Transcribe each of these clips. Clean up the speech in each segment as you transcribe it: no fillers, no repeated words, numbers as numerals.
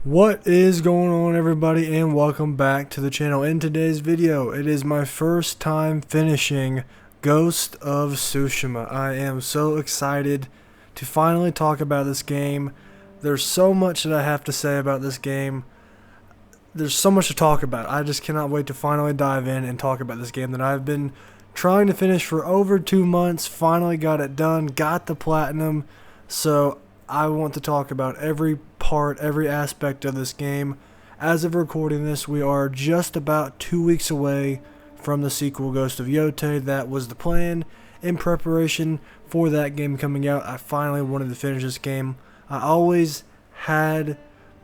What is going on, everybody, and welcome back to the channel. In today's video, it is my first time finishing Ghost of Tsushima. I am so excited to finally talk about this game. There's so much that I have to say about this game. There's so much to talk about. I just cannot wait to finally dive in and talk about this game that I've been trying to finish for over 2 months. Finally got it done, got the platinum. So I want to talk about every part, every aspect of this game. As of recording this, we are just about 2 weeks away from the sequel, Ghost of Yotei. That was the plan. In preparation for that game coming out, I finally wanted to finish this game. I always had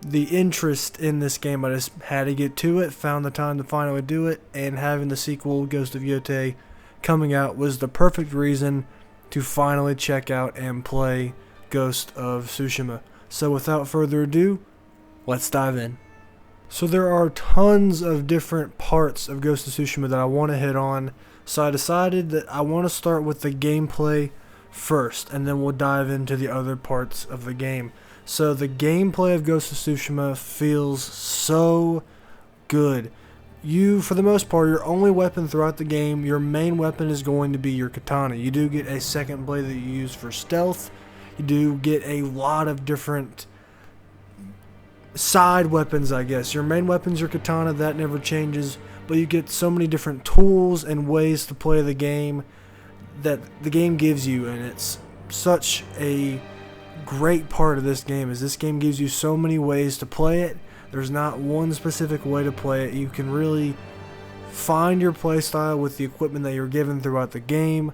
the interest in this game. I just had to get to it, found the time to finally do it, and having the sequel, Ghost of Yotei, coming out was the perfect reason to finally check out and play Ghost of Tsushima. So without further ado, let's dive in. So there are tons of different parts of Ghost of Tsushima that I want to hit on. So I decided that I want to start with the gameplay first, and then we'll dive into the other parts of the game. So the gameplay of Ghost of Tsushima feels so good. You, for the most part, your only weapon throughout the game, your main weapon is going to be your katana. You do get a second blade that you use for stealth. You do get a lot of different side weapons, I guess. Your main weapon's your katana, that never changes, but you get so many different tools and ways to play the game that the game gives you, and it's such a great part of this game, is this game gives you so many ways to play it. There's not one specific way to play it. You can really find your playstyle with the equipment that you're given throughout the game.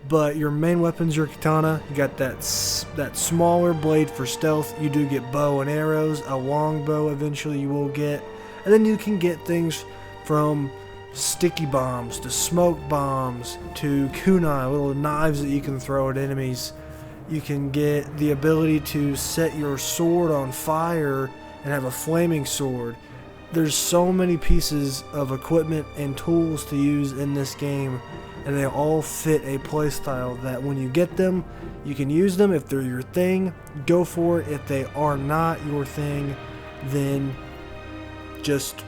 But your main weapon's your katana. You got that smaller blade for stealth. You do get bow and arrows, a long bow eventually you will get. And then you can get things from sticky bombs to smoke bombs to kunai, little knives that you can throw at enemies. You can get the ability to set your sword on fire and have a flaming sword. There's so many pieces of equipment and tools to use in this game, and they all fit a playstyle that when you get them, you can use them. If they're your thing, go for it. If they are not your thing, then just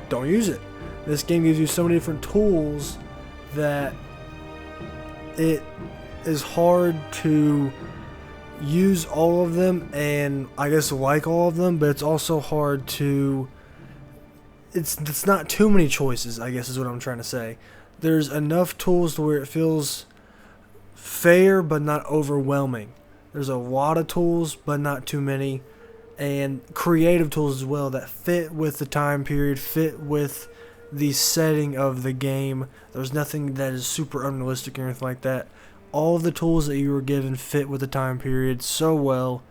don't use it. This game gives you so many different tools that it is hard to use all of them, and I guess like all of them, but it's also hard to... It's not too many choices, I guess is what I'm trying to say. There's enough tools to where it feels fair but not overwhelming. There's a lot of tools but not too many, and creative tools as well that fit with the time period, fit with the setting of the game. There's nothing that is super unrealistic or anything like that. All of the tools that you were given fit with the time period so well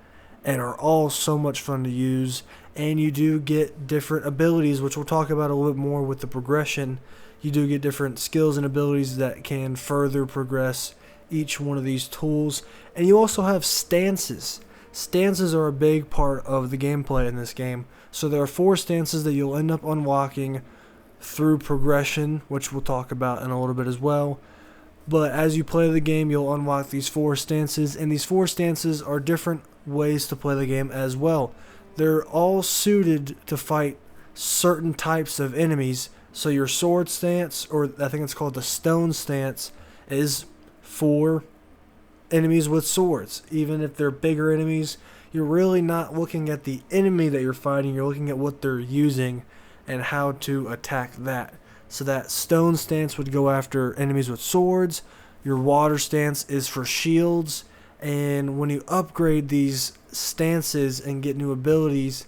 and are all so much fun to use. And you do get different abilities, which we'll talk about a little bit more with the progression. You do get different skills and abilities that can further progress each one of these tools. And you also have stances. Stances are a big part of the gameplay in this game. So there are 4 stances that you'll end up unlocking through progression, which we'll talk about in a little bit as well. But as you play the game, you'll unlock these 4 stances, and these 4 stances are different ways to play the game as well. They're all suited to fight certain types of enemies. So your sword stance, or I think it's called the stone stance, is for enemies with swords. Even if they're bigger enemies, you're really not looking at the enemy that you're fighting, you're looking at what they're using and how to attack that. So that stone stance would go after enemies with swords. Your water stance is for shields. And when you upgrade these stances and get new abilities,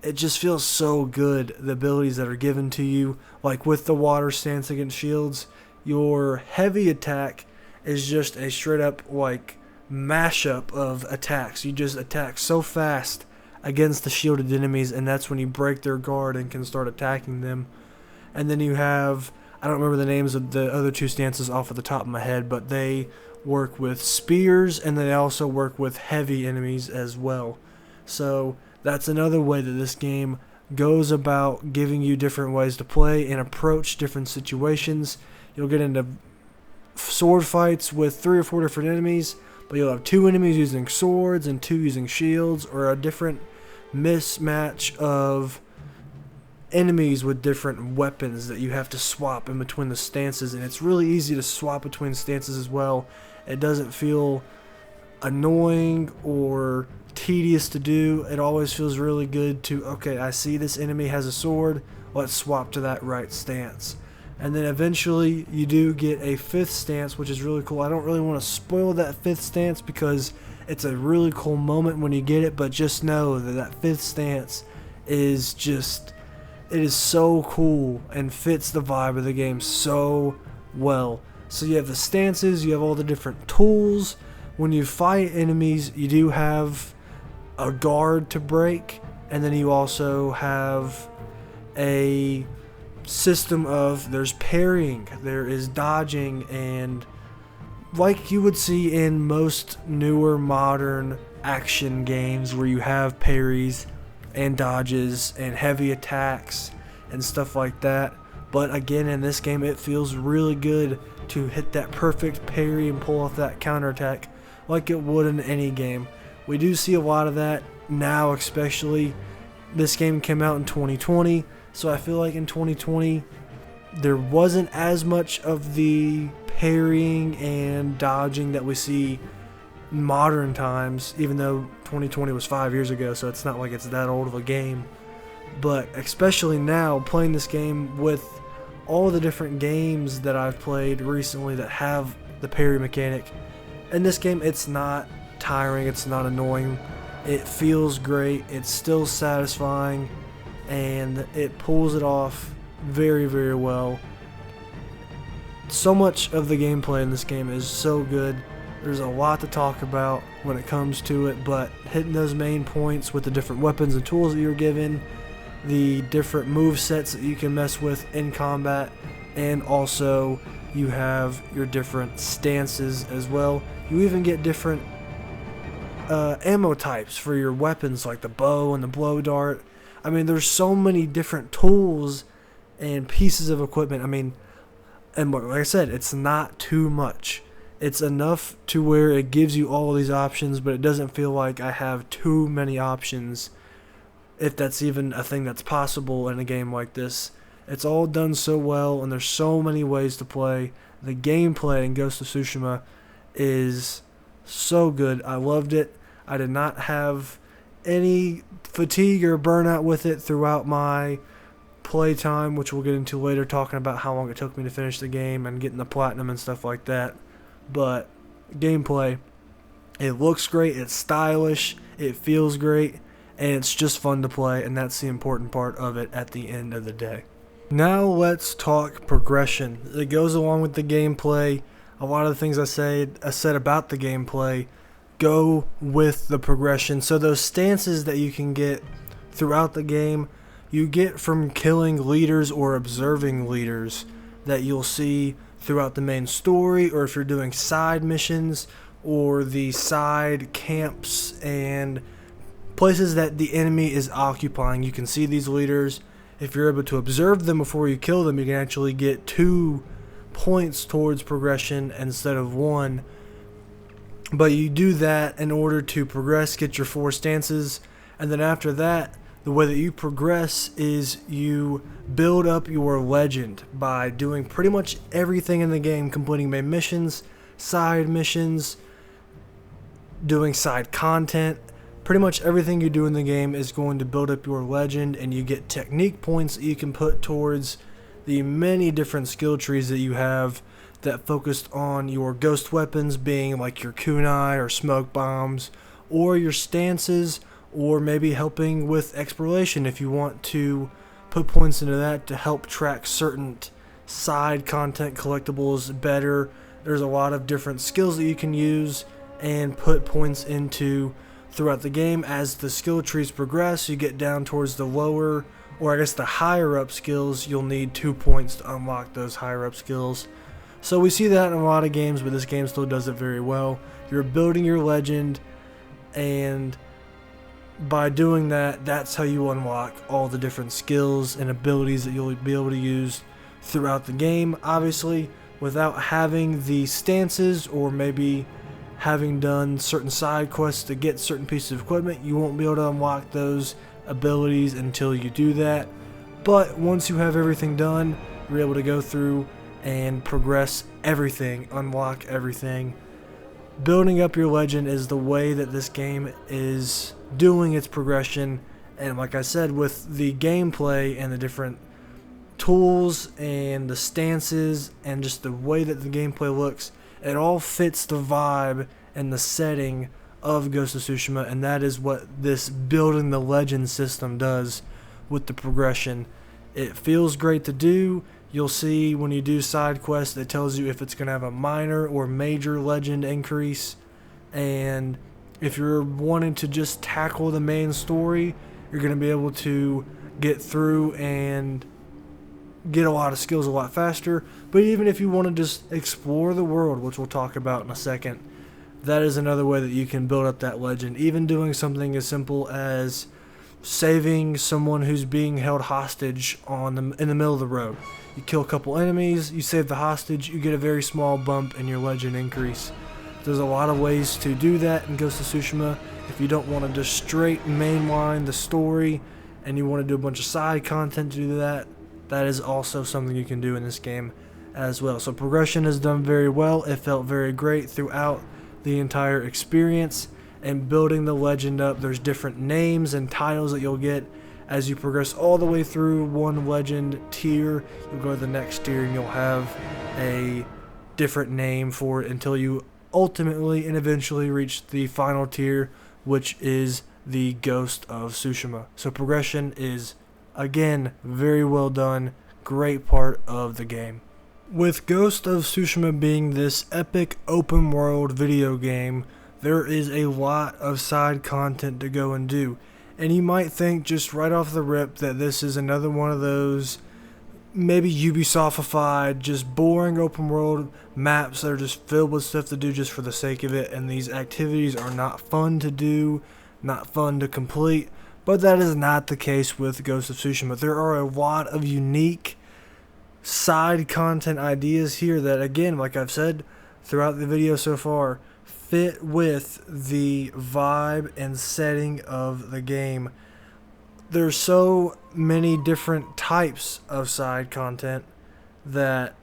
it just feels so good, the abilities that are given to you. Like with the water stance against shields, your heavy attack is just a straight up like mashup of attacks. You just attack so fast against the shielded enemies, and that's when you break their guard and can start attacking them. And then you have, I don't remember the names of the other 2 stances off of the top of my head, but they work with spears, and they also work with heavy enemies as well. So that's another way that this game goes about giving you different ways to play and approach different situations. You'll get into sword fights with 3 or 4 different enemies, but you'll have 2 enemies using swords and 2 using shields, or a different mismatch of enemies with different weapons that you have to swap in between the stances, and it's really easy to swap between stances as well. It doesn't feel annoying or tedious to do. It always feels really good to, okay, I see this enemy has a sword, let's swap to that right stance. And then eventually you do get a 5th stance, which is really cool. I don't really want to spoil that 5th stance because it's a really cool moment when you get it, but just know that that 5th stance is just, it is so cool and fits the vibe of the game so well. So you have the stances, you have all the different tools. When you fight enemies, you do have a guard to break, and then you also have a system of, there's parrying, there is dodging, and like you would see in most newer modern action games where you have parries and dodges and heavy attacks and stuff like that. But again, in this game, it feels really good to hit that perfect parry and pull off that counterattack like it would in any game. We do see a lot of that now, especially. This game came out in 2020, so I feel like in 2020 there wasn't as much of the parrying and dodging that we see in modern times, even though 2020 was 5 years ago, so it's not like it's that old of a game. But especially now, playing this game with all the different games that I've played recently that have the parry mechanic, in this game it's not tiring, it's not annoying, it feels great, it's still satisfying, and it pulls it off very, very well. So much of the gameplay in this game is so good. There's a lot to talk about when it comes to it, but hitting those main points with the different weapons and tools that you're given, the different move sets that you can mess with in combat, and also you have your different stances as well. You even get different ammo types for your weapons, like the bow and the blow dart. I mean, there's so many different tools and pieces of equipment. I mean, and like I said, it's not too much. It's enough to where it gives you all these options, but it doesn't feel like I have too many options, if that's even a thing that's possible in a game like this. It's all done so well, and there's so many ways to play. The gameplay in Ghost of Tsushima is so good. I loved it. I did not have any fatigue or burnout with it throughout my playtime, which we'll get into later, talking about how long it took me to finish the game and getting the platinum and stuff like that. But gameplay, it looks great, it's stylish, it feels great, and it's just fun to play, and that's the important part of it at the end of the day. Now let's talk progression. It goes along with the gameplay. A lot of the things I said about the gameplay go with the progression. So those stances that you can get throughout the game, you get from killing leaders or observing leaders that you'll see throughout the main story, or if you're doing side missions or the side camps and places that the enemy is occupying. You can see these leaders. If you're able to observe them before you kill them, you can actually get 2 points towards progression instead of 1. But you do that in order to progress, get your 4 stances, and then after that, the way that you progress is you build up your legend by doing pretty much everything in the game, completing main missions, side missions, doing side content. Pretty much everything you do in the game is going to build up your legend, and you get technique points that you can put towards the many different skill trees that you have that focused on your ghost weapons, being like your kunai or smoke bombs, or your stances, or maybe helping with exploration if you want to put points into that to help track certain side content collectibles better. There's a lot of different skills that you can use and put points into throughout the game. As the skill trees progress, you get down towards the lower, or I guess the higher up skills, you'll need 2 points to unlock those higher up skills. So we see that in a lot of games, but this game still does it very well. You're building your legend, and by doing that, that's how you unlock all the different skills and abilities that you'll be able to use throughout the game. Obviously, without having the stances, or maybe having done certain side quests to get certain pieces of equipment. You won't be able to unlock those abilities until you do that. But once you have everything done, you're able to go through and progress everything, unlock everything. Building up your legend is the way that this game is doing its progression. And like I said, with the gameplay and the different tools and the stances and just the way that the gameplay looks, it all fits the vibe and the setting of Ghost of Tsushima, and that is what this building the legend system does with the progression. It feels great to do. You'll see when you do side quests, it tells you if it's going to have a minor or major legend increase, and if you're wanting to just tackle the main story, you're going to be able to get through and get a lot of skills a lot faster. But even if you want to just explore the world, which we'll talk about in a second, that is another way that you can build up that legend. Even doing something as simple as saving someone who's being held hostage in the middle of the road. You kill a couple enemies, you save the hostage, you get a very small bump in your legend increase. There's a lot of ways to do that in Ghost of Tsushima. If you don't want to just straight mainline the story and you want to do a bunch of side content to do that, that is also something you can do in this game as well. So progression is done very well. It felt very great throughout the entire experience. And building the legend up, there's different names and titles that you'll get as you progress all the way through one legend tier. You'll go to the next tier and you'll have a different name for it until you ultimately and eventually reach the final tier, which is the Ghost of Tsushima. So progression is, again, very well done. Great part of the game. With Ghost of Tsushima being this epic open world video game, there is a lot of side content to go and do. And you might think just right off the rip that this is another one of those maybe Ubisoftified, just boring open world maps that are just filled with stuff to do just for the sake of it, and these activities are not fun to do, not fun to complete. But that is not the case with Ghost of Tsushima. There are a lot of unique side content ideas here that, again, like I've said throughout the video so far, fit with the vibe and setting of the game. There's so many different types of side content that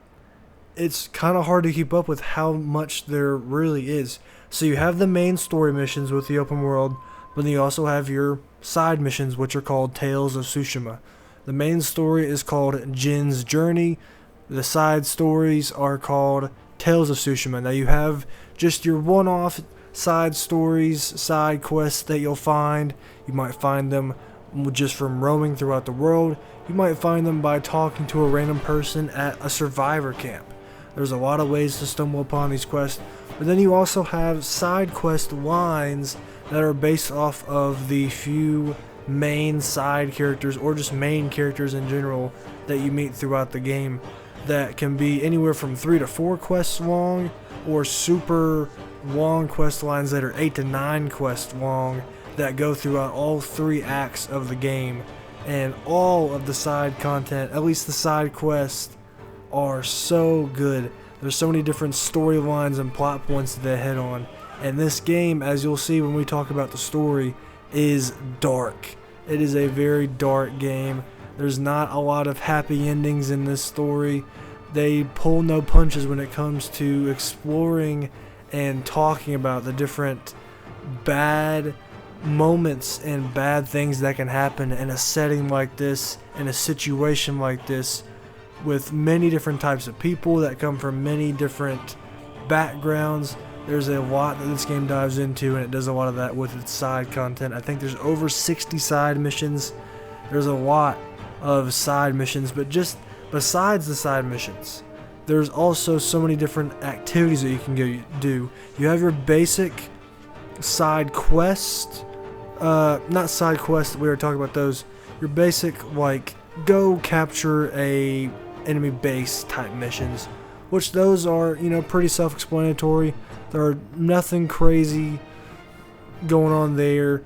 it's kind of hard to keep up with how much there really is. So you have the main story missions with the open world, but then you also have your side missions, which are called Tales of Tsushima. The main story is called Jin's Journey. The side stories are called Tales of Tsushima. Now you have just your one-off side stories, side quests that you'll find. You might find them just from roaming throughout the world. You might find them by talking to a random person at a survivor camp. There's a lot of ways to stumble upon these quests. But then you also have side quest lines that are based off of the few main side characters or just main characters in general that you meet throughout the game, that can be anywhere from 3 to 4 quests long, or super long quest lines that are 8 to 9 quests long that go throughout all 3 acts of the game. And all of the side content, at least the side quests, are so good. There's so many different storylines and plot points that they hit on. And this game, as you'll see when we talk about the story, is dark. It is a very dark game. There's not a lot of happy endings in this story. They pull no punches when it comes to exploring and talking about the different bad moments and bad things that can happen in a setting like this, in a situation like this, with many different types of people that come from many different backgrounds. There's a lot that this game dives into, and it does a lot of that with its side content. I think there's over 60 side missions. There's a lot of side missions, but just besides the side missions, there's also so many different activities that you can go do. You have your basic side quest, not side quests, we were talking about those. Your basic, like, go capture a enemy base type missions, which those are, pretty self-explanatory. There are nothing crazy going on there.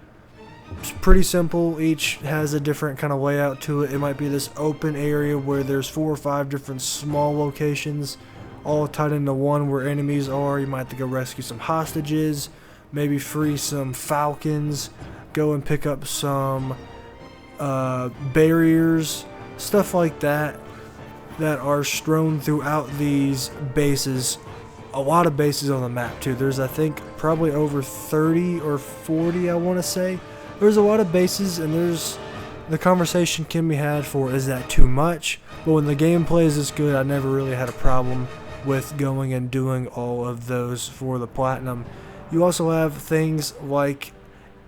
It's pretty simple. Each has a different kind of layout to it. It might be this open area where there's 4 or 5 different small locations, all tied into one where enemies are. You might have to go rescue some hostages, maybe free some falcons, go and pick up some barriers, stuff like that are strewn throughout these bases. A lot of bases on the map too. There's, I think, probably over 30 or 40, I want to say. There's a lot of bases, and the conversation can be had for, is that too much? But when the gameplay is this good, I never really had a problem with going and doing all of those for the platinum. You also have things like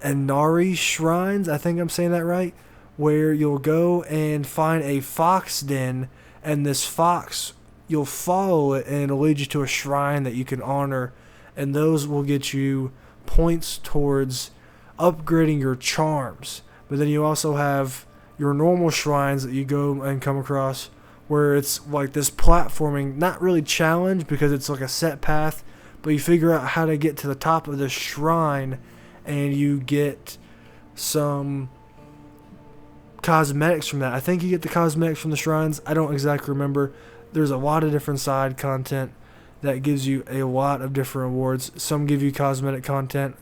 Inari shrines, I think I'm saying that right, where you'll go and find a fox den, and this fox, you'll follow it and it'll lead you to a shrine that you can honor, and those will get you points towards upgrading your charms. But then you also have your normal shrines that you go and come across where it's like this platforming, not really challenge because it's like a set path, but you figure out how to get to the top of the shrine and you get some cosmetics from that. I think you get the cosmetics from the shrines. I don't exactly remember. There's a lot of different side content that gives you a lot of different rewards. Some give you cosmetic content,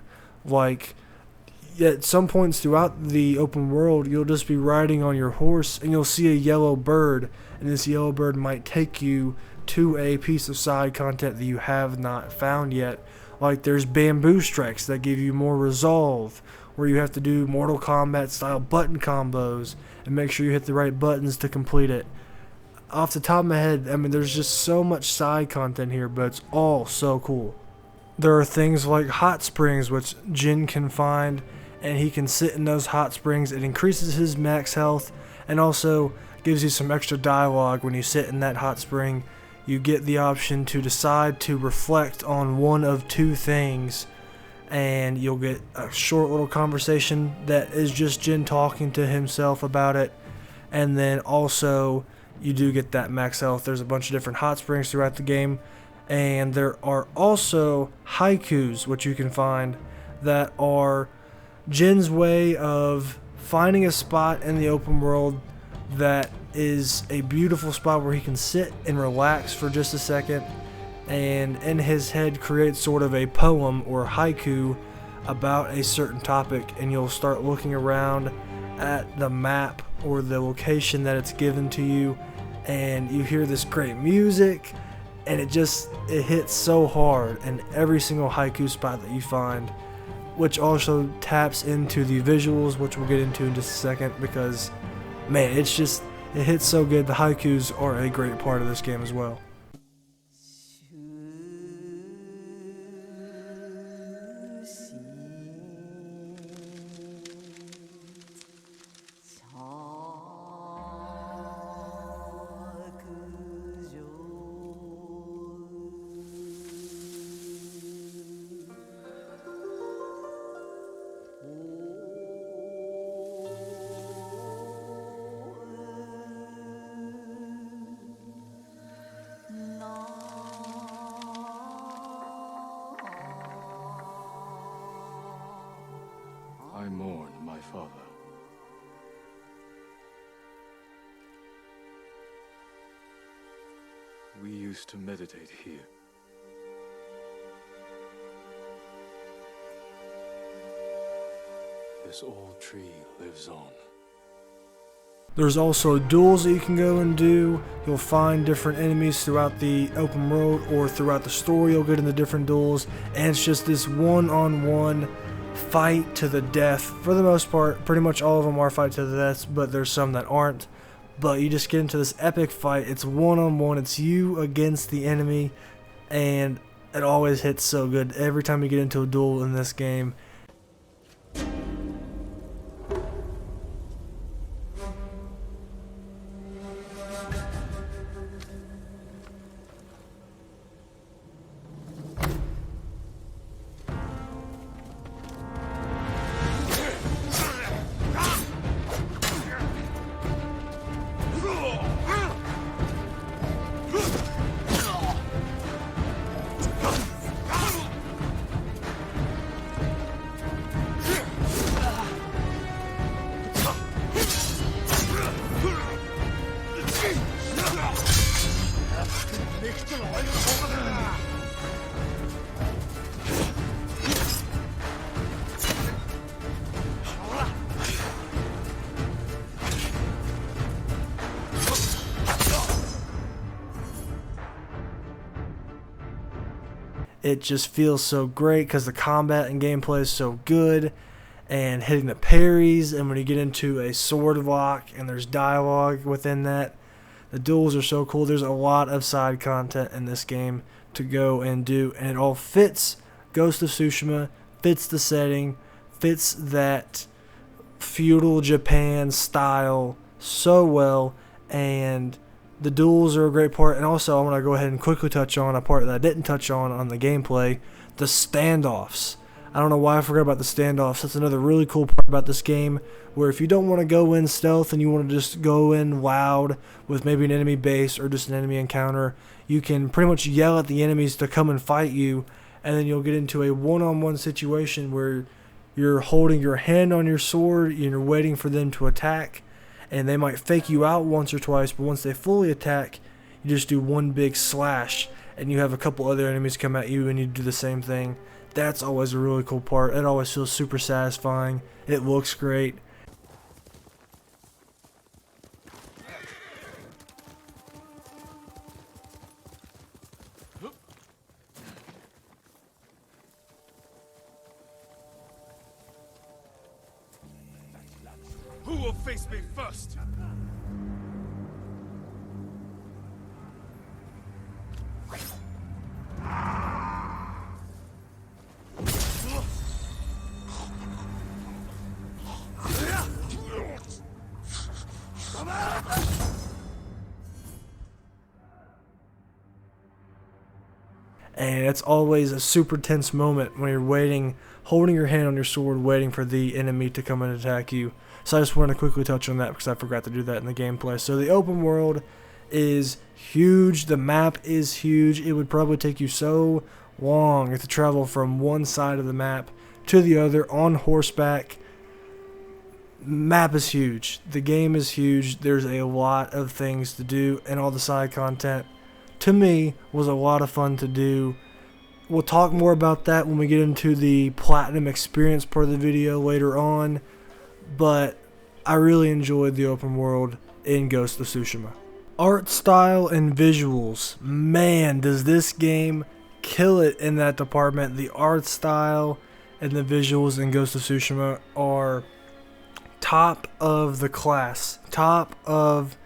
like at some points throughout the open world, you'll just be riding on your horse and you'll see a yellow bird, and this yellow bird might take you to a piece of side content that you have not found yet. Like there's bamboo strikes that give you more resolve, where you have to do Mortal Kombat style button combos and make sure you hit the right buttons to complete it. Off the top of my head, I mean, there's just so much side content here, but it's all so cool. There are things like hot springs, which Jin can find, and he can sit in those hot springs. It increases his max health and also gives you some extra dialogue when you sit in that hot spring. You get the option to decide to reflect on one of two things, and you'll get a short little conversation that is just Jin talking to himself about it. And then also you do get that max health. There's a bunch of different hot springs throughout the game, and there are also haikus which you can find that are Jin's way of finding a spot in the open world that is a beautiful spot where he can sit and relax for just a second, and in his head create sort of a poem or haiku about a certain topic. And you'll start looking around at the map or the location that it's given to you, and you hear this great music, and it hits so hard in every single haiku spot that you find, which also taps into the visuals, which we'll get into in just a second, because man, it hits so good. The haikus are a great part of this game as well. I mourn my father. We used to meditate here. This old tree lives on. There's also duels that you can go and do. You'll find different enemies throughout the open world or throughout the story. You'll get into different duels, and it's just this one-on-one fight to the death. For the most part, pretty much all of them are fight to the death, but there's some that aren't. But you just get into this epic fight. It's one-on-one. It's you against the enemy, and it always hits so good every time you get into a duel in this game. it just feels so great because the combat and gameplay is so good, and hitting the parries, and when you get into a sword lock and there's dialogue within that, the duels are so cool. There's a lot of side content in this game to go and do, and it all fits Ghost of Tsushima, fits the setting, fits that feudal Japan style so well, and the duels are a great part. And also I want to go ahead and quickly touch on a part that I didn't touch on the gameplay, the standoffs. I don't know why I forgot about the standoffs. That's another really cool part about this game, where if you don't want to go in stealth and you want to just go in loud with maybe an enemy base or just an enemy encounter, you can pretty much yell at the enemies to come and fight you, and then you'll get into a one-on-one situation where you're holding your hand on your sword and you're waiting for them to attack, and they might fake you out once or twice, but once they fully attack, you just do one big slash, and you have a couple other enemies come at you and you do the same thing. That's always a really cool part. It always feels super satisfying. It looks great. Who will face me first? And it's always a super tense moment when you're waiting, holding your hand on your sword, waiting for the enemy to come and attack you. So I just wanted to quickly touch on that because I forgot to do that in the gameplay. So the open world is huge. The map is huge. It would probably take you so long to travel from one side of the map to the other on horseback. Map is huge. The game is huge. There's a lot of things to do, and all the side content, to me, was a lot of fun to do. We'll talk more about that when we get into the platinum experience part of the video later on, but I really enjoyed the open world in Ghost of Tsushima. Art style and visuals, man, does this game kill it in that department. The art style and the visuals in Ghost of Tsushima are top of the class, top of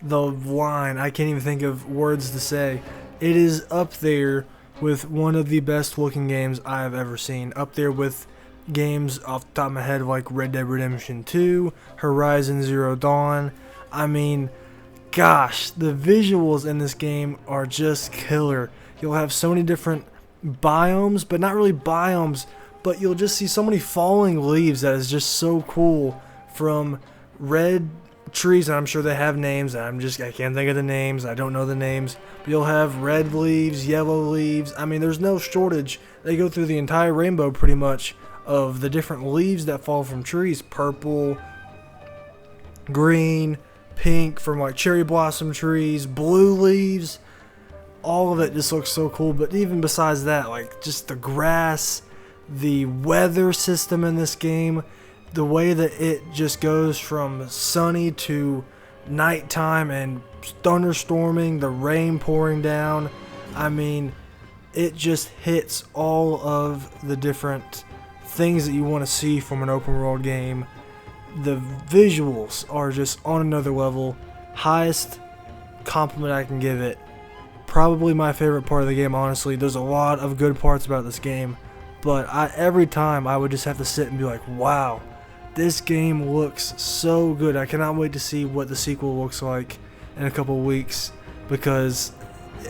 the line. I can't even think of words to say. It is up there with one of the best looking games I've ever seen. Up there with games off the top of my head like Red Dead Redemption 2, Horizon Zero Dawn. I mean, gosh, the visuals in this game are just killer. You'll have so many different biomes, but not really biomes, but you'll just see so many falling leaves that is just so cool, from red trees, and I'm sure they have names, I can't think of the names, I don't know the names, but you'll have red leaves, yellow leaves. I mean, there's no shortage. They go through the entire rainbow pretty much of the different leaves that fall from trees. Purple, green, pink from like cherry blossom trees, blue leaves. All of it just looks so cool. But even besides that, like just the grass, the weather system in this game, the way that it just goes from sunny to nighttime and thunderstorming, the rain pouring down. I mean, it just hits all of the different things that you want to see from an open world game. The visuals are just on another level. Highest compliment I can give it. Probably my favorite part of the game, honestly. There's a lot of good parts about this game, but every time I would just have to sit and be like, wow, this game looks so good. I cannot wait to see what the sequel looks like in a couple weeks, because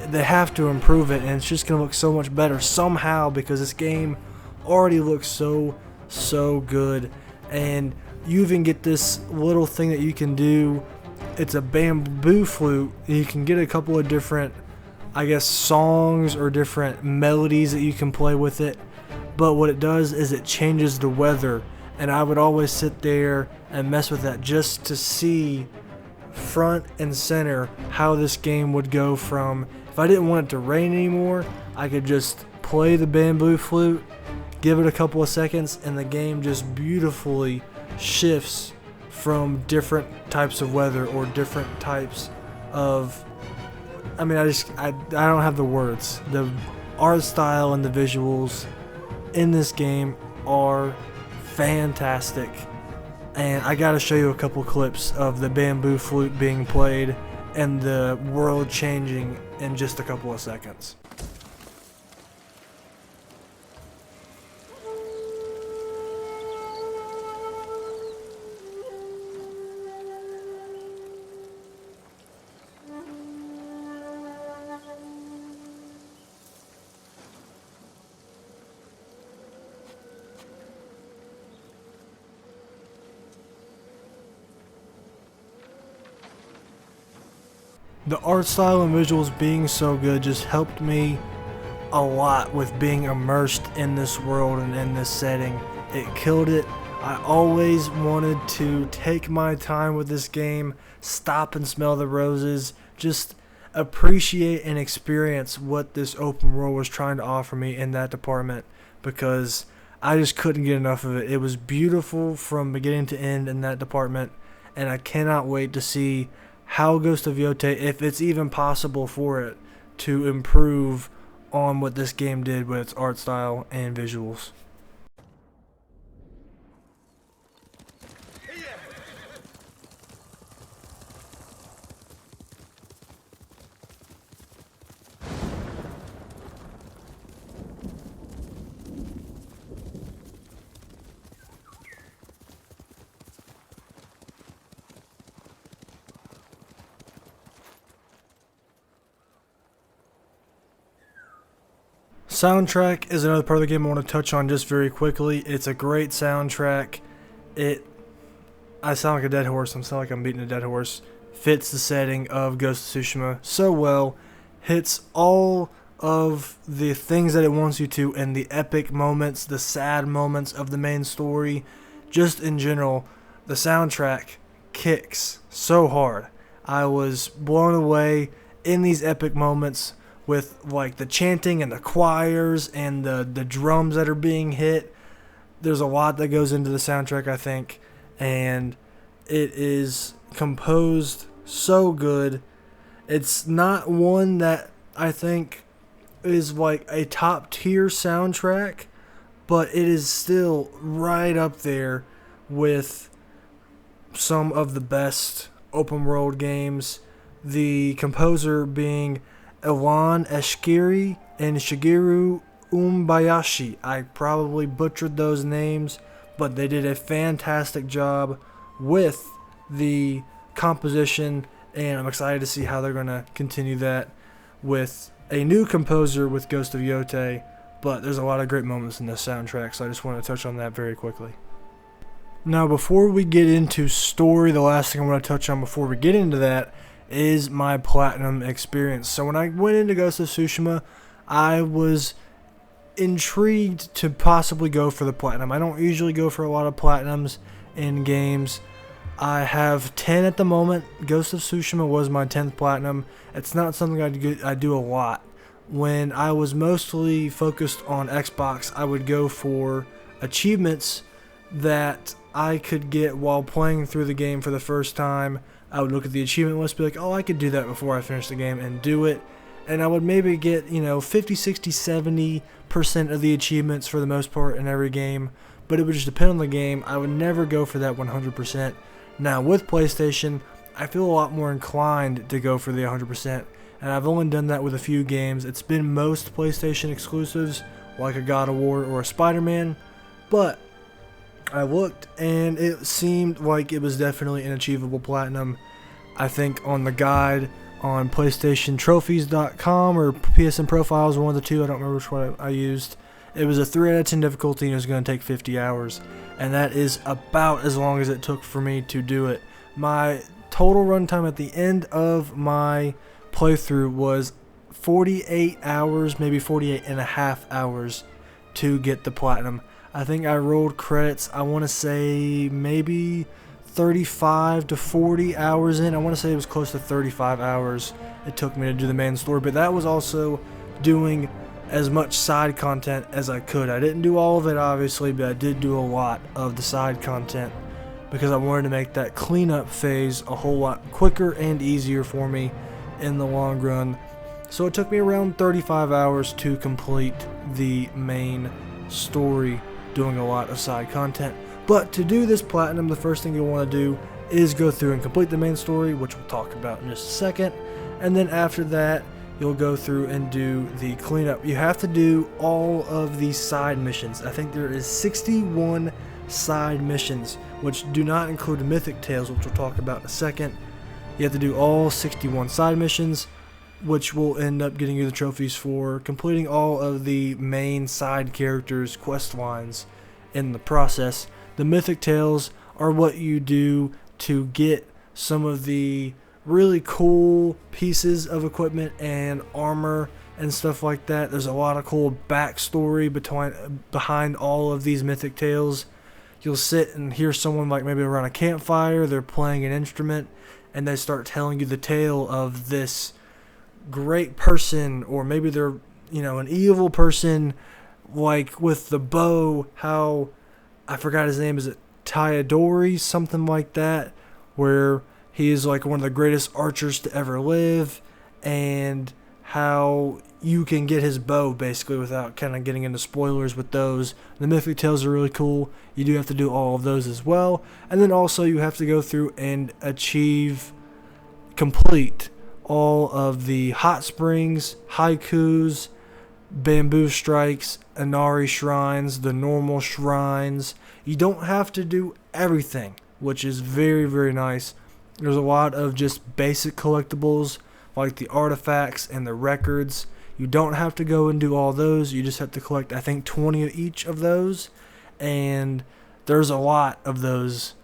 they have to improve it, and it's just going to look so much better somehow, because this game already looks so good. And you even get this little thing that you can do. It's a bamboo flute. You can get a couple of different, I guess, songs or different melodies that you can play with it. But what it does is it changes the weather. And I would always sit there and mess with that just to see front and center how this game would go from, if I didn't want it to rain anymore, I could just play the bamboo flute, give it a couple of seconds, and the game just beautifully shifts from different types of weather or different types of, I mean, I don't have the words. art style and the visuals in this game are fantastic. And I gotta show you a couple clips of the bamboo flute being played and the world changing in just a couple of seconds. The art style and visuals being so good just helped me a lot with being immersed in this world and in this setting. It killed it. I always wanted to take my time with this game, stop and smell the roses, just appreciate and experience what this open world was trying to offer me in that department, because I just couldn't get enough of it. It was beautiful from beginning to end in that department, and I cannot wait to see how Ghost of Yotei, if it's even possible for it, to improve on what this game did with its art style and visuals. Soundtrack is another part of the game I want to touch on just very quickly. It's a great soundtrack. I sound like a dead horse. I sound like I'm beating a dead horse. Fits the setting of Ghost of Tsushima so well. Hits all of the things that it wants you to, and the epic moments, the sad moments of the main story. Just in general, the soundtrack kicks so hard. I was blown away in these epic moments with like the chanting and the choirs and the drums that are being hit. There's a lot that goes into the soundtrack, I think, and it is composed so good. It's not one that I think is like a top tier soundtrack, but it is still right up there with some of the best open world games. The composer being Ilan, Eshkeri, and Shigeru Umebayashi. I probably butchered those names, but they did a fantastic job with the composition, and I'm excited to see how they're going to continue that with a new composer with Ghost of Yotei. But there's a lot of great moments in this soundtrack, so I just want to touch on that very quickly. Now, before we get into story, the last thing I want to touch on before we get into that is my platinum experience. So when I went into Ghost of Tsushima, I was intrigued to possibly go for the platinum. I don't usually go for a lot of platinums in games. I have 10 at the moment. Ghost of Tsushima was my 10th platinum. It's not something I do a lot. When I was mostly focused on Xbox, I would go for achievements that I could get while playing through the game for the first time. I would look at the achievement list, be like, oh, I could do that before I finish the game, and do it. And I would maybe get, 50, 60, 70% of the achievements for the most part in every game. But it would just depend on the game. I would never go for that 100%. Now, with PlayStation, I feel a lot more inclined to go for the 100%. And I've only done that with a few games. It's been most PlayStation exclusives, like a God of War or a Spider-Man. But I looked, and it seemed like it was definitely an achievable platinum. I think on the guide on PlayStationTrophies.com or PSN Profiles, one of the two, I don't remember which one I used. It was a 3 out of 10 difficulty, and it was going to take 50 hours. And that is about as long as it took for me to do it. My total runtime at the end of my playthrough was 48 hours, maybe 48 and a half hours to get the platinum. I think I rolled credits, I want to say maybe 35 to 40 hours in. I want to say it was close to 35 hours it took me to do the main story, but that was also doing as much side content as I could. I didn't do all of it, obviously, but I did do a lot of the side content because I wanted to make that cleanup phase a whole lot quicker and easier for me in the long run. So it took me around 35 hours to complete the main story, doing a lot of side content. But to do this platinum, the first thing you'll want to do is go through and complete the main story, which we'll talk about in just a second. And then after that, you'll go through and do the cleanup. You have to do all of these side missions. I think there is 61 side missions, which do not include Mythic Tales, which we'll talk about in a second. You have to do all 61 side missions, which will end up getting you the trophies for completing all of the main side characters' quest lines in the process. The Mythic Tales are what you do to get some of the really cool pieces of equipment and armor and stuff like that. There's a lot of cool backstory behind all of these Mythic Tales. You'll sit and hear someone like maybe around a campfire, they're playing an instrument, and they start telling you the tale of this great person, or maybe they're, an evil person, like with the bow, how, I forgot his name, is it Tyadori, something like that, where he is like one of the greatest archers to ever live, and how you can get his bow basically without kind of getting into spoilers with those. The Mythic Tales are really cool. You do have to do all of those as well. And then also you have to go through and complete all of the hot springs, haikus, bamboo strikes, Inari shrines, the normal shrines. You don't have to do everything, which is very, very nice. There's a lot of just basic collectibles like the artifacts and the records. You don't have to go and do all those. You just have to collect, I think, 20 of each of those. And there's a lot of those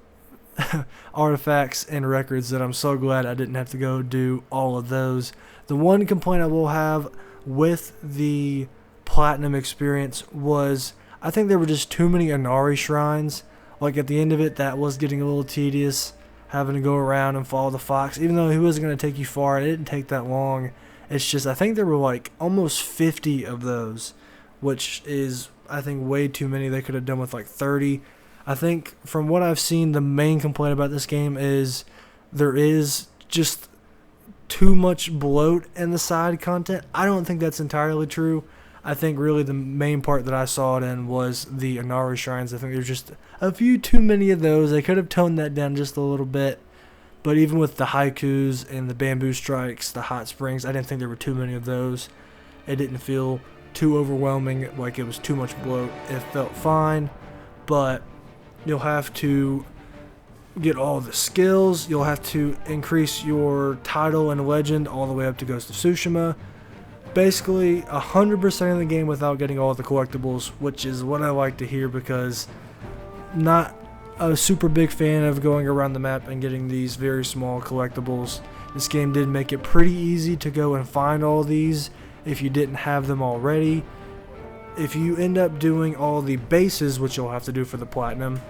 artifacts and records that I'm so glad I didn't have to go do all of those. The one complaint I will have with the platinum experience was I think there were just too many Inari shrines. Like at the end of it, that was getting a little tedious, having to go around and follow the fox. Even though he wasn't going to take you far, it didn't take that long. It's just, I think there were like almost 50 of those, which is, I think, way too many. They could have done with like 30. I think from what I've seen, the main complaint about this game is there is just too much bloat in the side content. I don't think that's entirely true. I think really the main part that I saw it in was the Inari shrines. I think there's just a few too many of those. They could have toned that down just a little bit. But even with the haikus and the bamboo strikes, the hot springs, I didn't think there were too many of those. It didn't feel too overwhelming, like it was too much bloat. It felt fine, but you'll have to get all the skills. You'll have to increase your title and legend all the way up to Ghost of Tsushima. Basically 100% of the game without getting all the collectibles, which is what I like to hear, because not a super big fan of going around the map and getting these very small collectibles. This game did make it pretty easy to go and find all these if you didn't have them already. If you end up doing all the bases, which you'll have to do for the platinum,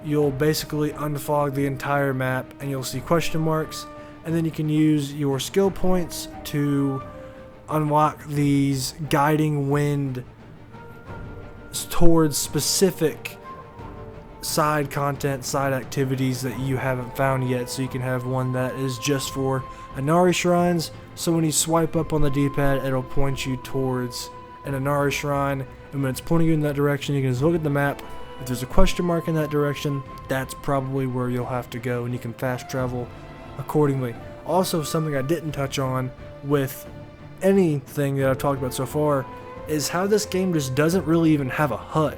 you'll basically unfog the entire map and you'll see question marks, and then you can use your skill points to unlock these guiding wind towards specific side content, side activities that you haven't found yet. So you can have one that is just for Inari shrines, so when you swipe up on the D-pad, it'll point you towards an Inari shrine, and when it's pointing you in that direction, you can just look at the map. If there's a question mark in that direction, that's probably where you'll have to go, and you can fast travel accordingly. Also, something I didn't touch on with anything that I've talked about so far is how this game just doesn't really even have a HUD.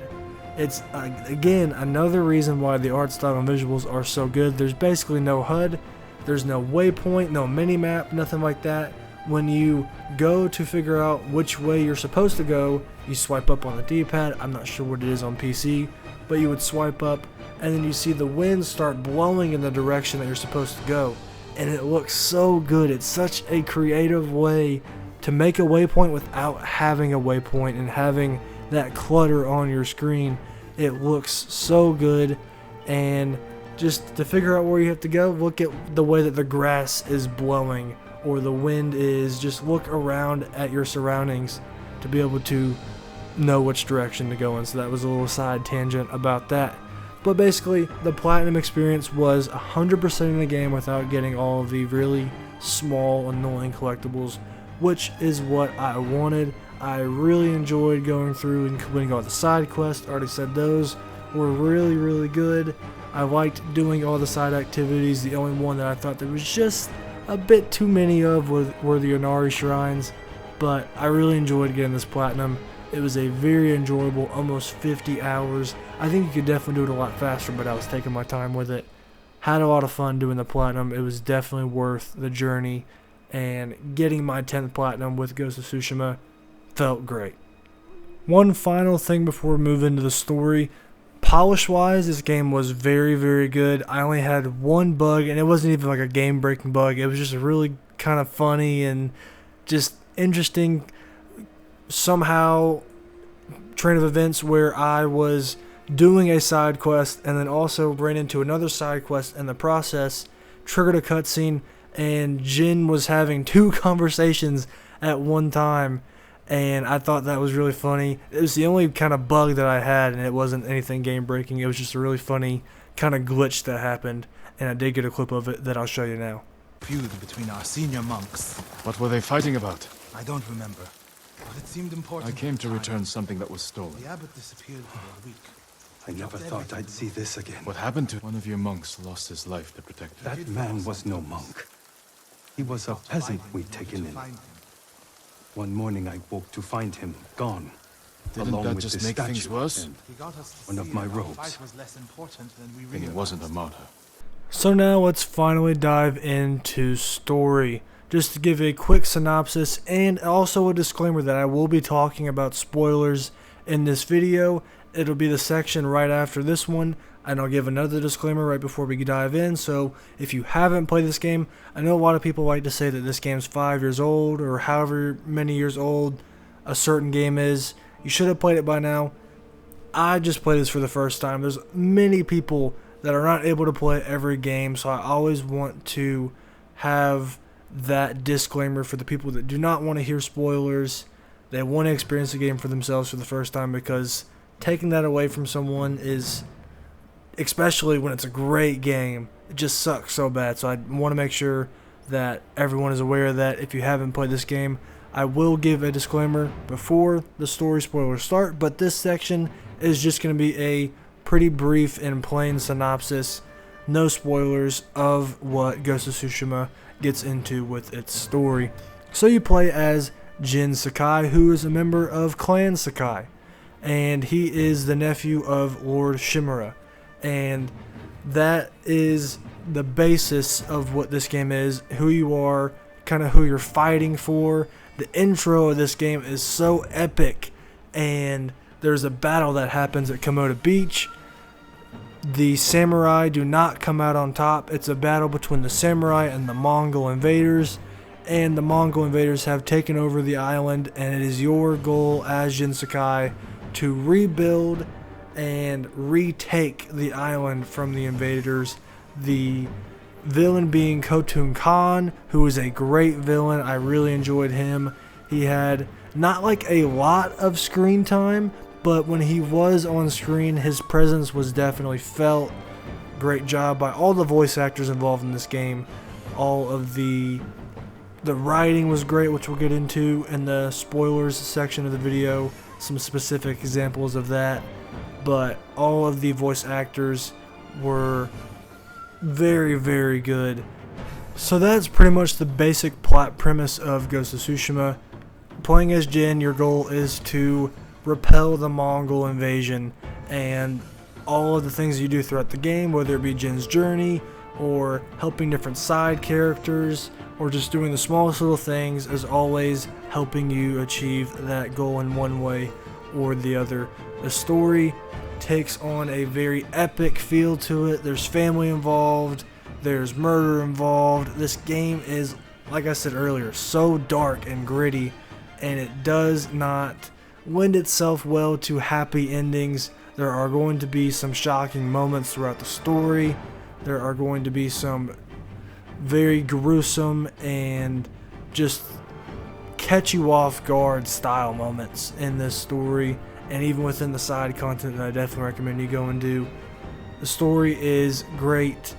It's, again, another reason why the art style and visuals are so good. There's basically no HUD, there's no waypoint, no mini-map, nothing like that. When you go to figure out which way you're supposed to go, you swipe up on the D-pad. I'm not sure what it is on PC, but you would swipe up, and then you see the wind start blowing in the direction that you're supposed to go. And it looks so good. It's such a creative way to make a waypoint without having a waypoint and having that clutter on your screen. It looks so good, and just to figure out where you have to go, look at the way that the grass is blowing or the wind is. Just look around at your surroundings to be able to know which direction to go in. So that was a little side tangent about that. But basically, the platinum experience was 100% in the game without getting all of the really small, annoying collectibles, which is what I wanted. I really enjoyed going through and completing all the side quests. Already said those were really, really good. I liked doing all the side activities. The only one that I thought there was just a bit too many of were the Inari shrines, but I really enjoyed getting this platinum. It was a very enjoyable, almost 50 hours. I think you could definitely do it a lot faster, but I was taking my time with it. Had a lot of fun doing the platinum. It was definitely worth the journey, and getting my 10th platinum with Ghost of Tsushima felt great. One final thing before we move into the story. Polish-wise, this game was very, very good. I only had one bug, and it wasn't even like a game-breaking bug. It was just really kind of funny and just interesting somehow train of events where I was doing a side quest and then also ran into another side quest in the process, triggered a cutscene, and Jin was having two conversations at one time, and I thought that was really funny. It was the only kind of bug that I had, and it wasn't anything game breaking. It was just a really funny kind of glitch that happened, and I did get a clip of it that I'll show you now. Feud between our senior monks. What were they fighting about? I don't remember, but it seemed important. I came at to the return time. something that was stolen. The abbot disappeared for a week. I never thought I'd see this again. What happened to one of your monks lost his life to protect you? That man was no monk. He was a peasant we'd taken in. One morning I woke to find him gone. Didn't along that with just this make things statue worse? and He got us to one of see my that the robes. fight was less important than we Then he wasn't a realized. martyr. So now let's finally dive into story. Just to give a quick synopsis and also a disclaimer that I will be talking about spoilers in this video. It'll be the section right after this one, and I'll give another disclaimer right before we dive in. So if you haven't played this game, I know a lot of people like to say that this game's 5 years old or however many years old a certain game is. You should have played it by now. I just played this for the first time. There's many people that are not able to play every game, so I always want to have that disclaimer for the people that do not want to hear spoilers. They want to experience the game for themselves for the first time, because taking that away from someone is, especially when it's a great game, it just sucks so bad. So I want to make sure that everyone is aware of that. If you haven't played this game, I will give a disclaimer before the story spoilers start, but this section is just going to be a pretty brief and plain synopsis, no spoilers of what Ghost of Tsushima gets into with its story. So you play as Jin Sakai, who is a member of Clan Sakai, and he is the nephew of Lord Shimura, and that is the basis of what this game is, who you are, kind of who you're fighting for. The intro of this game is so epic, and there's a battle that happens at Komoda Beach. The samurai do not come out on top. It's a battle between the samurai and the Mongol invaders, and the Mongol invaders have taken over the island, and it is your goal as Jin Sakai to rebuild and retake the island from the invaders. The villain being Khotun Khan, who is a great villain. I really enjoyed him. He had not like a lot of screen time, but when he was on screen, his presence was definitely felt. Great job by all the voice actors involved in this game. All of the writing was great, which we'll get into in the spoilers section of the video. Some specific examples of that. But all of the voice actors were very, very good. So that's pretty much the basic plot premise of Ghost of Tsushima. Playing as Jin, your goal is to repel the Mongol invasion, and all of the things you do throughout the game, whether it be Jin's journey or helping different side characters or just doing the smallest little things, is always helping you achieve that goal in one way or the other. The story takes on a very epic feel to it. There's family involved, there's murder involved. This game is, like I said earlier, so dark and gritty, and it does not lend itself well to happy endings. There are going to be some shocking moments throughout the story. There are going to be some very gruesome and just catch you off guard style moments in this story, and even within the side content that I definitely recommend you go and do. The story is great,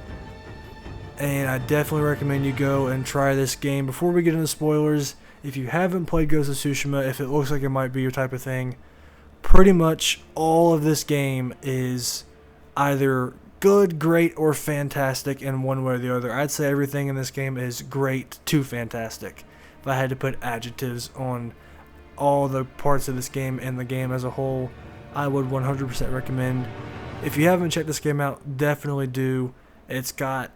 and I definitely recommend you go and try this game. Before we get into spoilers, If you haven't played Ghost of Tsushima, if it looks like it might be your type of thing, pretty much all of this game is either good, great, or fantastic in one way or the other. I'd say everything in this game is great to fantastic. If I had to put adjectives on all the parts of this game and the game as a whole, I would 100% recommend. If you haven't checked this game out, definitely do. It's got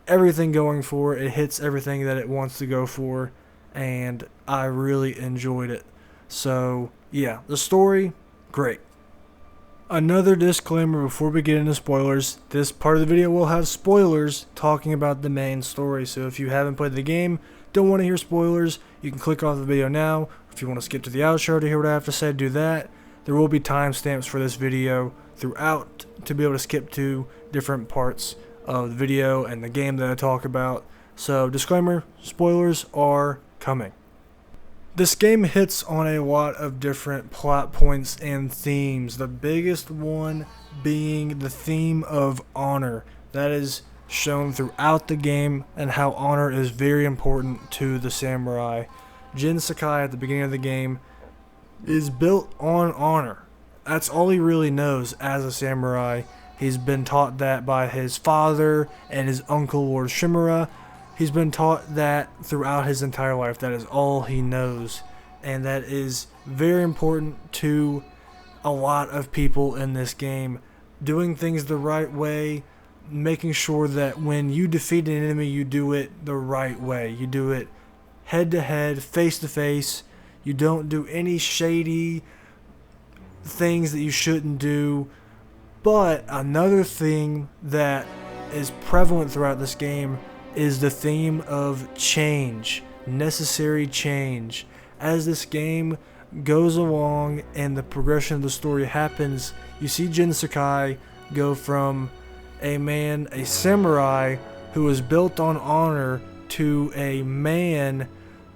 everything going for it. It hits everything that it wants to go for, and I really enjoyed it. So, yeah, the story, great. Another disclaimer before we get into spoilers. This part of the video will have spoilers talking about the main story. So if you haven't played the game, don't want to hear spoilers, you can click off the video now. If you want to skip to the outro to hear what I have to say, do that. There will be timestamps for this video throughout to be able to skip to different parts of the video and the game that I talk about. So disclaimer, spoilers are coming. This game hits on a lot of different plot points and themes. The biggest one being the theme of honor. That is shown throughout the game, and how honor is very important to the samurai. Jin Sakai at the beginning of the game is built on honor. That's all he really knows as a samurai. He's been taught that by his father and his uncle Lord Shimura. He's been taught that throughout his entire life. That is all he knows. And that is very important to a lot of people in this game. Doing things the right way, making sure that when you defeat an enemy, you do it the right way. You do it head to head, face to face. You don't do any shady things that you shouldn't do. But another thing that is prevalent throughout this game is the theme of change, necessary change. As this game goes along and the progression of the story happens, you see Jin Sakai go from a samurai who is built on honor to a man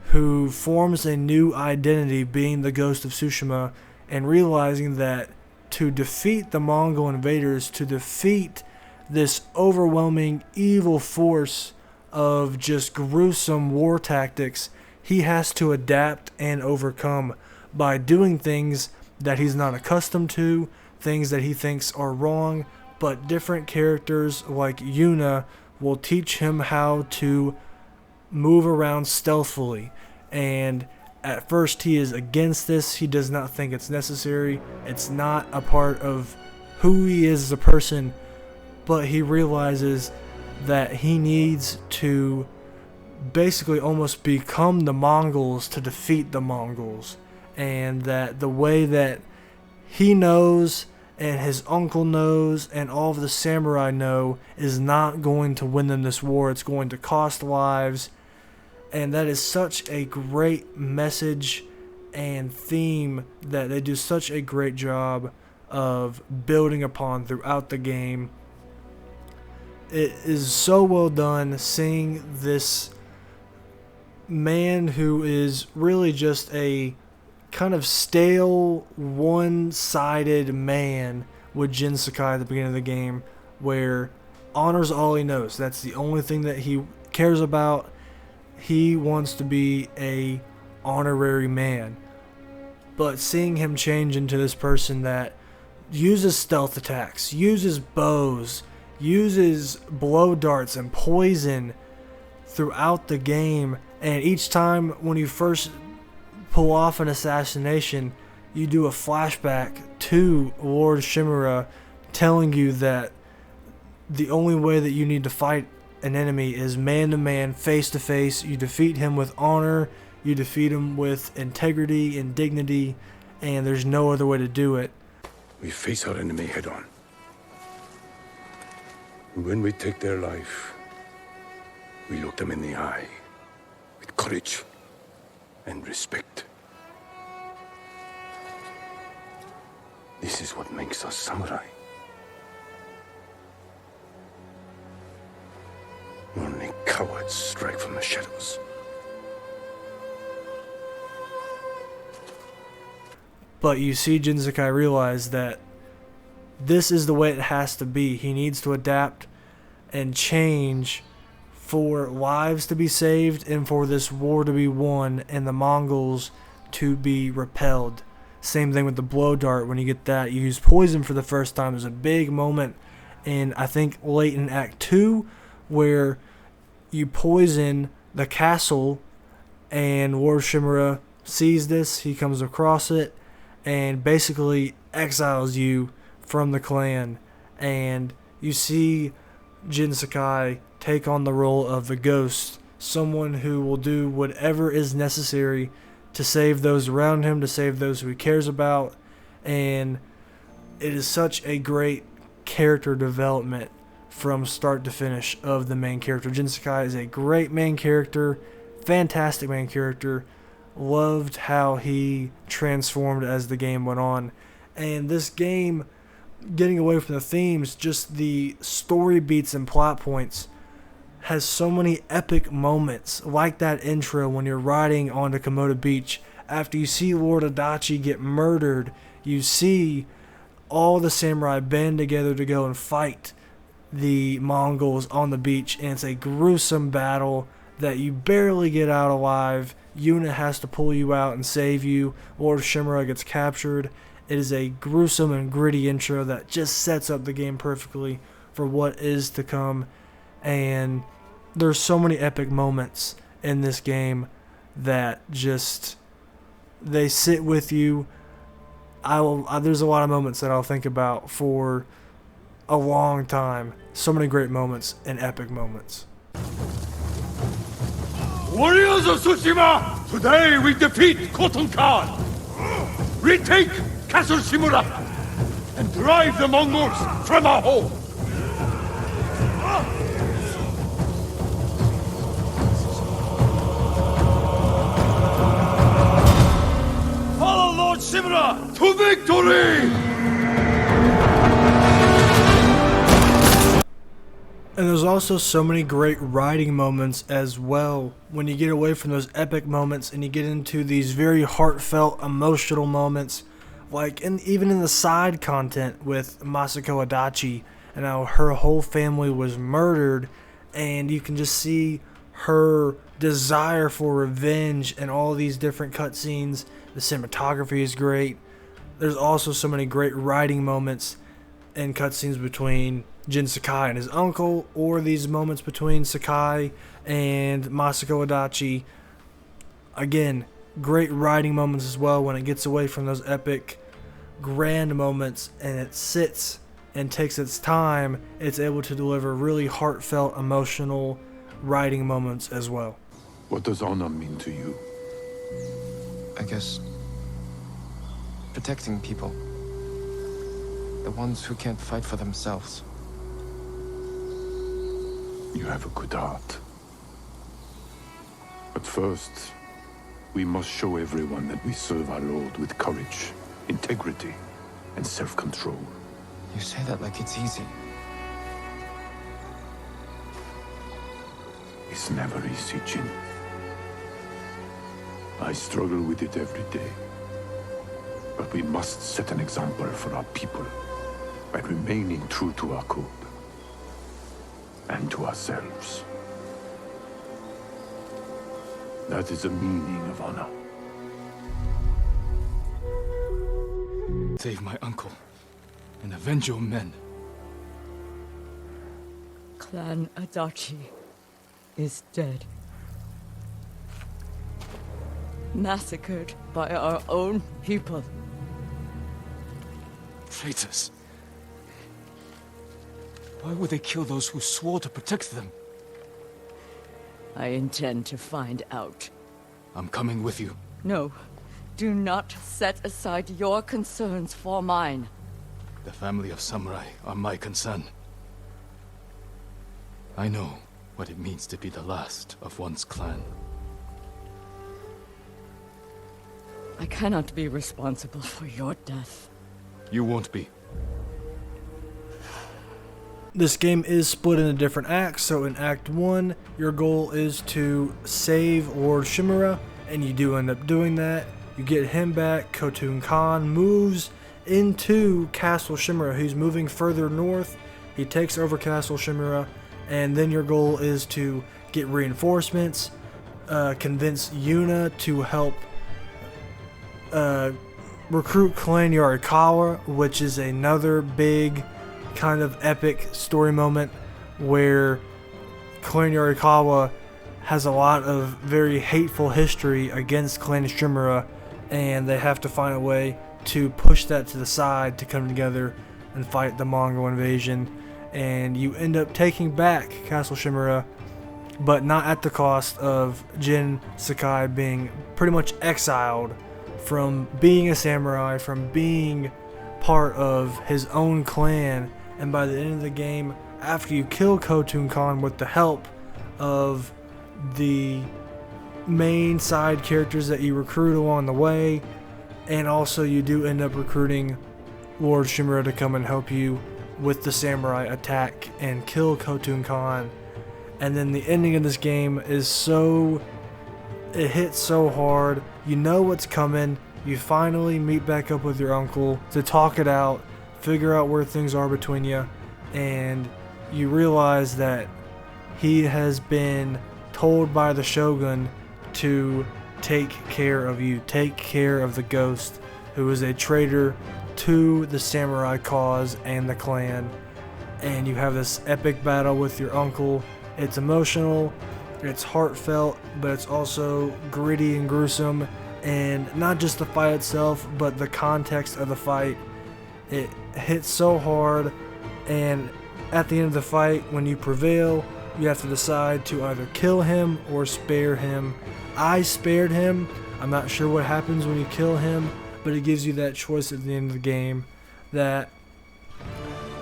who forms a new identity, being the Ghost of Tsushima, and realizing that to defeat the Mongol invaders, to defeat this overwhelming evil force of just gruesome war tactics, he has to adapt and overcome by doing things that he's not accustomed to, things that he thinks are wrong, but different characters like Yuna will teach him how to move around stealthily. And at first he is against this. He does not think it's necessary. It's not a part of who he is as a person, but he realizes that he needs to basically almost become the Mongols to defeat the Mongols, and that the way that he knows and his uncle knows and all of the samurai know is not going to win them this war. It's going to cost lives. And that is such a great message and theme that they do such a great job of building upon throughout the game. It is so well done seeing this man who is really just a kind of stale, one-sided man with Jin Sakai at the beginning of the game, where honor's all he knows. That's the only thing that he cares about. He wants to be a honorary man. But seeing him change into this person that uses stealth attacks, uses bows, uses blow darts and poison throughout the game, and each time when you first pull off an assassination, you do a flashback to Lord Shimura telling you that the only way that you need to fight an enemy is man to man, face to face. You defeat him with honor, you defeat him with integrity and dignity, and there's no other way to do it. We face our enemy head on. When we take their life, we look them in the eye with courage and respect. This is what makes us samurai. Only cowards strike from the shadows. But you see Jin Sakai realize that this is the way it has to be. He needs to adapt and change for lives to be saved and for this war to be won and the Mongols to be repelled. Same thing with the blow dart. When you get that, you use poison for the first time. There's a big moment in, I think, late in Act 2 where you poison the castle, and Lord Shimura sees this. He comes across it and basically exiles you from the clan. And you see Jin Sakai take on the role of the ghost, someone who will do whatever is necessary to save those around him, to save those who he cares about. And it is such a great character development from start to finish of the main character. Jin Sakai is a great main character, fantastic main character. Loved how he transformed as the game went on. And this game, getting away from the themes, just the story beats and plot points, has so many epic moments, like that intro when you're riding onto Komoda Beach. After you see Lord Adachi get murdered, you see all the samurai band together to go and fight the Mongols on the beach, and it's a gruesome battle that you barely get out alive. Yuna has to pull you out and save you. Lord Shimura gets captured. It is a gruesome and gritty intro that just sets up the game perfectly for what is to come. And there's so many epic moments in this game that just, they sit with you. There's a lot of moments that I'll think about for a long time. So many great moments and epic moments. Warriors of Tsushima! Today we defeat Cotton Khan! Retake Castle Shimura! And drive the Mongols from our home! Follow Lord Shimura to victory! And there's also so many great writing moments as well. When you get away from those epic moments and you get into these very heartfelt, emotional moments, like even in the side content with Masako Adachi and how her whole family was murdered, and you can just see her desire for revenge and all these different cutscenes. The cinematography is great. There's also so many great writing moments and cutscenes between Jin Sakai and his uncle, or these moments between Sakai and Masako Adachi. Again, great writing moments as well when it gets away from those epic, grand moments and it sits and takes its time. It's able to deliver really heartfelt, emotional writing moments as well. What does honor mean to you? I guess protecting people. The ones who can't fight for themselves. You have a good heart. But first, we must show everyone that we serve our Lord with courage, integrity, and self-control. You say that like it's easy. It's never easy, Jin. I struggle with it every day. But we must set an example for our people by remaining true to our code. And to ourselves. That is the meaning of honor. Save my uncle and avenge your men. Clan Adachi is dead. Massacred by our own people. Traitors. Why would they kill those who swore to protect them? I intend to find out. I'm coming with you. No, do not set aside your concerns for mine. The family of samurai are my concern. I know what it means to be the last of one's clan. I cannot be responsible for your death. You won't be. This game is split into different acts, so in Act 1, your goal is to save Lord Shimura, and you do end up doing that. You get him back. Khotun Khan moves into Castle Shimura. He's moving further north. He takes over Castle Shimura, and then your goal is to get reinforcements, convince Yuna to help recruit Clan Yarikawa, which is another big kind of epic story moment where Clan Yarikawa has a lot of very hateful history against Clan Shimura, and they have to find a way to push that to the side to come together and fight the Mongol invasion. And you end up taking back Castle Shimura, but not at the cost of Jin Sakai being pretty much exiled from being a samurai, from being part of his own clan. And by the end of the game, after you kill Khotun Khan with the help of the main side characters that you recruit along the way, and also you do end up recruiting Lord Shimura to come and help you with the samurai attack and kill Khotun Khan. And then the ending of this game is it hits so hard. You know what's coming. You finally meet back up with your uncle to talk it out, figure out where things are between you, and you realize that he has been told by the Shogun to take care of you, take care of the Ghost, who is a traitor to the samurai cause and the clan. And you have this epic battle with your uncle. It's emotional, it's heartfelt, but it's also gritty and gruesome. And not just the fight itself, but the context of the fight. It hits so hard, and at the end of the fight, when you prevail, you have to decide to either kill him or spare him. I spared him. I'm not sure what happens when you kill him, but it gives you that choice at the end of the game that,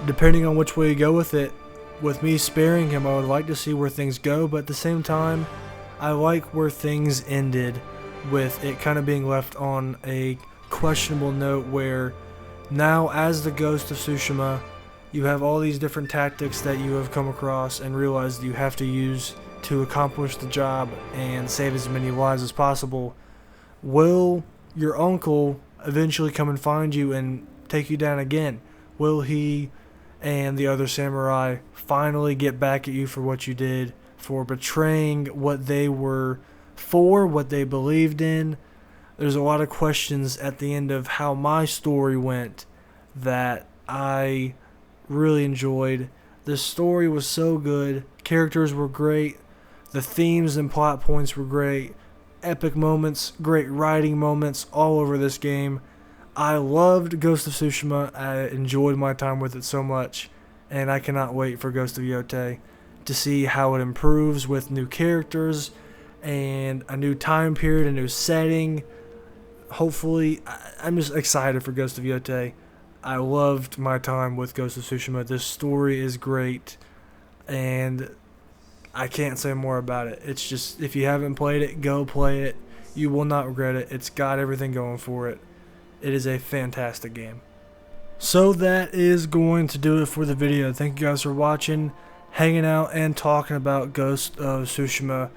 depending on which way you go with it, with me sparing him, I would like to see where things go, but at the same time, I like where things ended, with it kind of being left on a questionable note where now, as the Ghost of Tsushima, you have all these different tactics that you have come across and realized you have to use to accomplish the job and save as many lives as possible. Will your uncle eventually come and find you and take you down again? Will he and the other samurai finally get back at you for what you did, for betraying what they were for, what they believed in? There's a lot of questions at the end of how my story went that I really enjoyed. The story was so good, characters were great, the themes and plot points were great, epic moments, great writing moments all over this game. I loved Ghost of Tsushima. I enjoyed my time with it so much, and I cannot wait for Ghost of Yotei to see how it improves with new characters and a new time period, a new setting. Hopefully, I'm just excited for Ghost of Yotei. I loved my time with Ghost of Tsushima. This story is great, and I can't say more about it. It's just, if you haven't played it, go play it. You will not regret it. It's got everything going for it. It is a fantastic game. So that is going to do it for the video. Thank you guys for watching, hanging out, and talking about Ghost of Tsushima.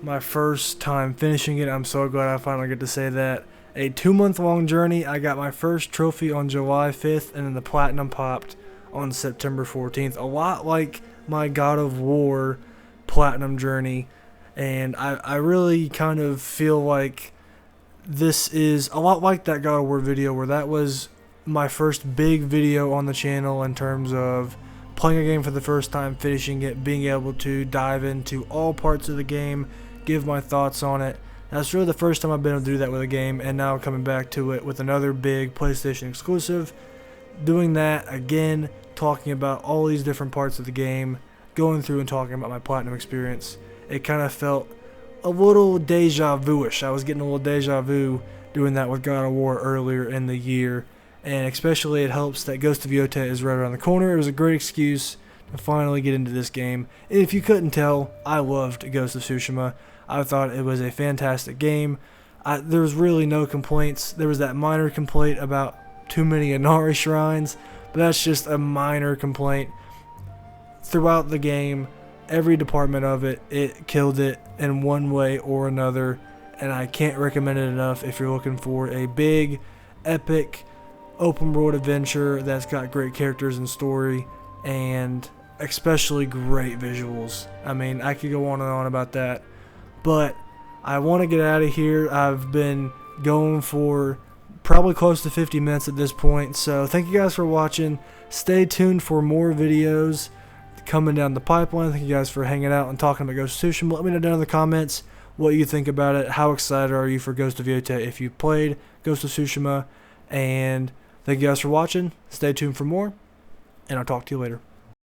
My first time finishing it. I'm so glad I finally get to say that. A 2-month-long journey. I got my first trophy on July 5th, and then the platinum popped on September 14th. A lot like my God of War platinum journey, and I really kind of feel like this is a lot like that God of War video, where that was my first big video on the channel in terms of playing a game for the first time, finishing it, being able to dive into all parts of the game, give my thoughts on it. That's really the first time I've been able to do that with a game, and now coming back to it with another big PlayStation exclusive, doing that again, talking about all these different parts of the game, going through and talking about my platinum experience. It kind of felt a little deja vu-ish. I was getting a little deja vu doing that with God of War earlier in the year, and especially it helps that Ghost of Yotei is right around the corner. It was a great excuse to finally get into this game. And if you couldn't tell, I loved Ghost of Tsushima. I thought it was a fantastic game. There was really no complaints. There was that minor complaint about too many Inari shrines, but that's just a minor complaint. Throughout the game, every department of it, it killed it in one way or another, and I can't recommend it enough if you're looking for a big, epic, open world adventure that's got great characters and story, and especially great visuals. I mean, I could go on and on about that, but I want to get out of here. I've been going for probably close to 50 minutes at this point, so thank you guys for watching. Stay tuned for more videos coming down the pipeline. Thank you guys for hanging out and talking about Ghost of Tsushima. Let me know down in the comments what you think about it. How excited are you for Ghost of Yota if you played Ghost of Tsushima? And thank you guys for watching. Stay tuned for more, and I'll talk to you later.